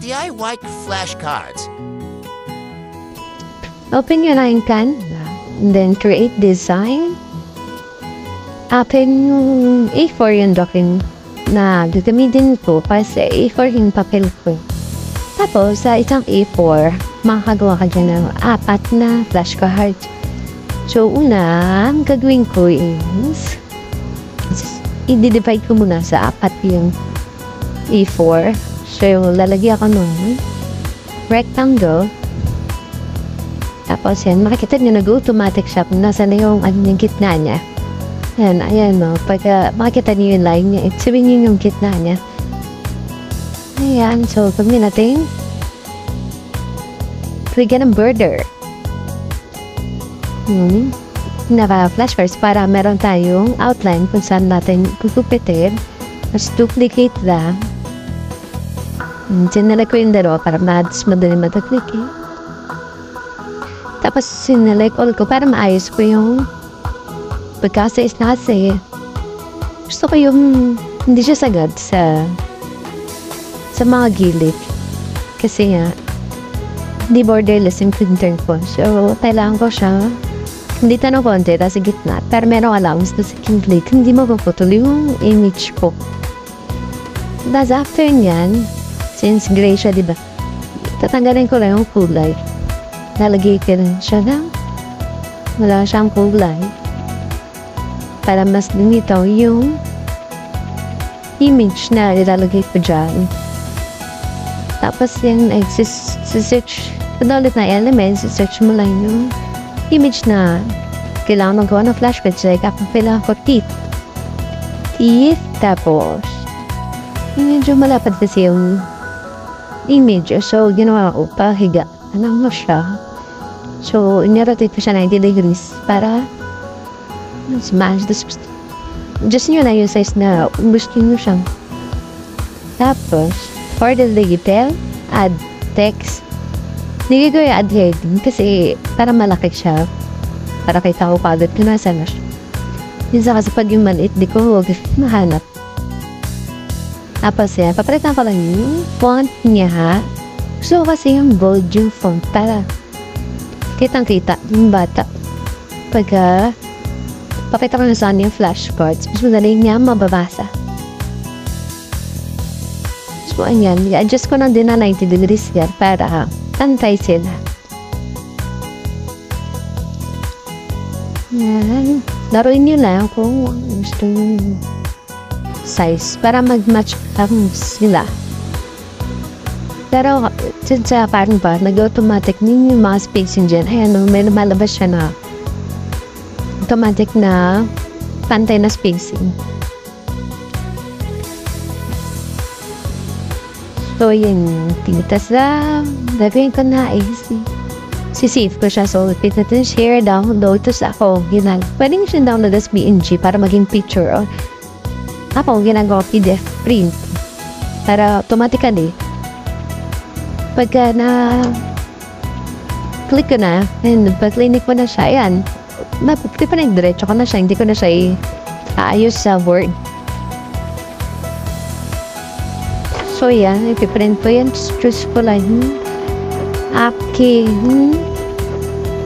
DIY flashcards. Open yun na yung Canva. And then create design. Open yung A4 yung document na gagamitin ko para sa A4 yung papel ko. Tapos, sa isang A4, makakagawa ka dyan ng 4 na flashcards. So, una, ang gagawin ko is i-divide ko muna sa 4 yung A4. So, lalagyan ko nung rectangle. Tapos yan, makikita nyo nag-automatic siya kung nasa na yung gitna niya. Ayan no, pag makikita nyo yung line niya, sabihin nyo yung gitna niya. Ayan, so gawin natin bigyan ng border. Naka-flashcards para meron tayong outline kung saan natin kukupitin. Mas duplicate lang. Sinelect ko yung dalawa para mas madali matag-click eh. Tapos sinelect all ko para maayos ko yung pagkasais-nasa. Gusto ko yung hindi siya sagad sa mga gilid. Kasi nga, hindi borderless yung printer ko. So, kailangan ko siya hindi tanong konti, tapos sa gitna. Pero meron allowance na sa gilid. Hindi mapaputol yung image ko. Tapos after nyan, since gray siya, diba? Tatanggalin ko lang yung kulay. Nalagay ko rin siya ng wala siyang kulay para mas lumitaw yung image na ilalagay ko dyan. Tapos yung search ulit na elements, search mo lang yung image na kailangan magawa ng flashcards. Like, kailangan ko teeth. Tapos medyo malapad kasi yung image. So, ginawa ko pahiga. Anong mo siya? So, in-rotate ko siya 90 degrees para smash this. Just nyo na yung size na gusto nyo siyang. Tapos, for the detail, add text. Hindi ko yung add heading kasi para malaki siya. Para kay tao kagad ko nasa na siya. Minsan kasi pag yung maliit, di ko huwag mahanap. Tapos yan, papalitan ko lang yung font niya. Gusto ko kasi yung bold yung font para kitang-kita yung bata. Pagka papita ko na saan yung flashcards, mas madali niya mababasa. So, ayan, i-adjust ko lang din na 90 degrees yan para tantay sila. Yan. Laruin nyo lang kung gusto yung size para mag-match lang sila. Pero, sa parang ba, nag-automatic din yung mga spacing dyan. Ayan, may lumalabas siya na automatic na pantay na spacing. So, yun. Tinitas lang. Gagawin ko na sisave ko siya. So, pit natin share, download. Tapos ako, pwede nyo siya download as BNG para maging picture. Or, ako, ginagawa PDF print. Para automatically, pagka click ko na, and pag-clinic ko na siya, ayan, di pa nag-diretso ko na siya, hindi ko na siya aayos sa Word. So, yan, ipiprint ko yan, choose ko lang aking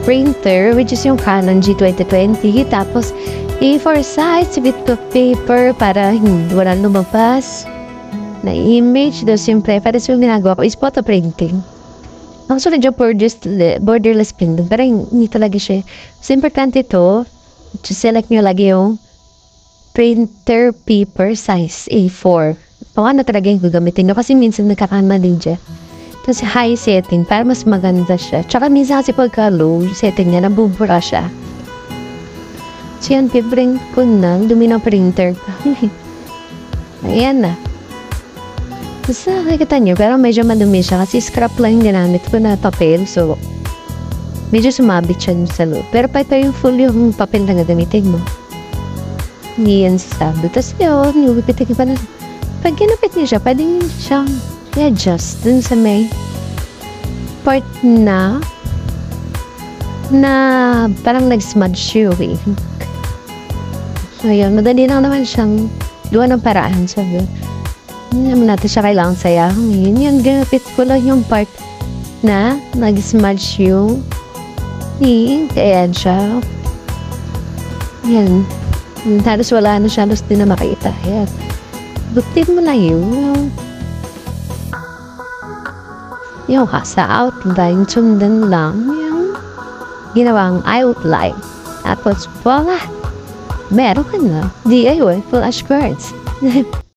printer, which is yung Canon G2020, tapos A4 size, bit of paper, para walang lumabas na image. Doon siyempre, para sa ginagawa ko is photo printing. Ang sunod yung borderless printing, pero hindi talaga siya. So, importante ito, select nyo lagi yung printer paper size A4. Paano talaga yung gagamitin nyo, kasi minsan nagkakamali dyan. Tapos high setting, para mas maganda siya. Tsaka minsan kasi pagka low setting niya, nabubura siya. So yan, piprint ko na, dumi ng printer. Ayan na. Basta nakikita nyo, pero medyo madumi siya kasi scrap lang yung ginamit ko na papel. So, medyo sumabit siya sa loob. Pero pa ito yung full yung papel na gagamitin mo. Hindi yan sasabi. Tapos yun, nubipitin pa na. Pag ginapit niyo siya, pwede nyo siyang i-adjust dun sa may part na parang nag-smudge yung ink. So, yun, madali lang naman siyang gawa ng paraan. So, yun. Hindi naman natin siya kailangan sayangin. Yan, ginapit ko lang yung part na nag-smudge yung ink. Ayan siya. Yan. Halos wala na siya. Halos din na makita. Ayan. Butin mo lang yung sa outline. Sundan lang yung ginawang outline. Tapos, voila! Meron ka na. DIY flashcards.